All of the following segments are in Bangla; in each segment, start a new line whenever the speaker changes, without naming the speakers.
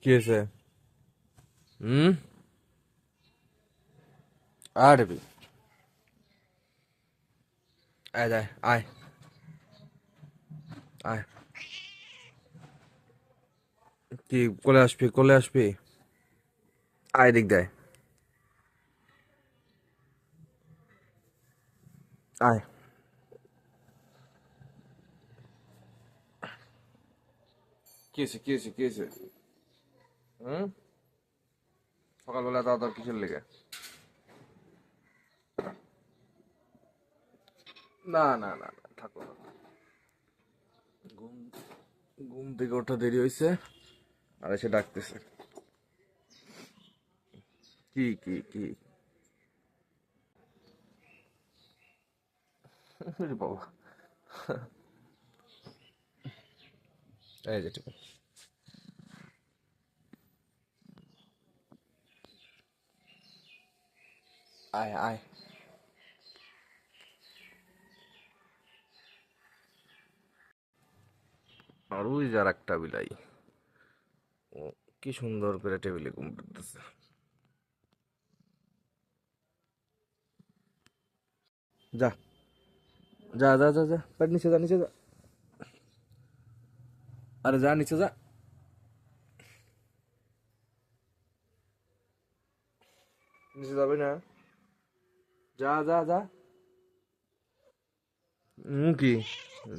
কি হয়েছে? হুম। আরে আয় আয় আয় আয়। কি কোলে আসবি, কোলে আসবি? আয় দিক দেয়। আয়। কি হয়েছে, কি হয়েছে, কি হয়েছে? হুম। সকালবেলা তাড়াতাড়ি কিসের লেগে? না না না না, থাকো না। ঘুম ঘুম থেকে ওঠা দেরি হয়েছে আর এসে ডাকতেছে। কি কি কি? আরে বাবা। এই যে ঠিক আছে। আয় আয়। আর ওই যার একটা বিলাই, ও কি সুন্দর করে টেবিলে ঘুম পাড়তেছে। যা যা যা যা যা, পেট নিচে যা, নিচে যা। আরে যা নিচে যা। নিচে যাবে না? যা যা যা। কি?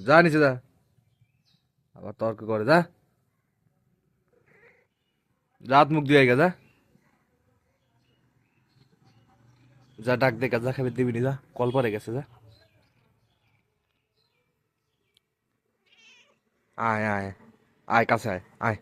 যা নিচে যা। আবার তর্ক করে, যা। রাত মুখ দিয়ে যা। যা ডাক দে, যা খাবে দিবি নি, যা কল পরে গেছে, যা। আয় আয় আয়, কাছে আয় আয়।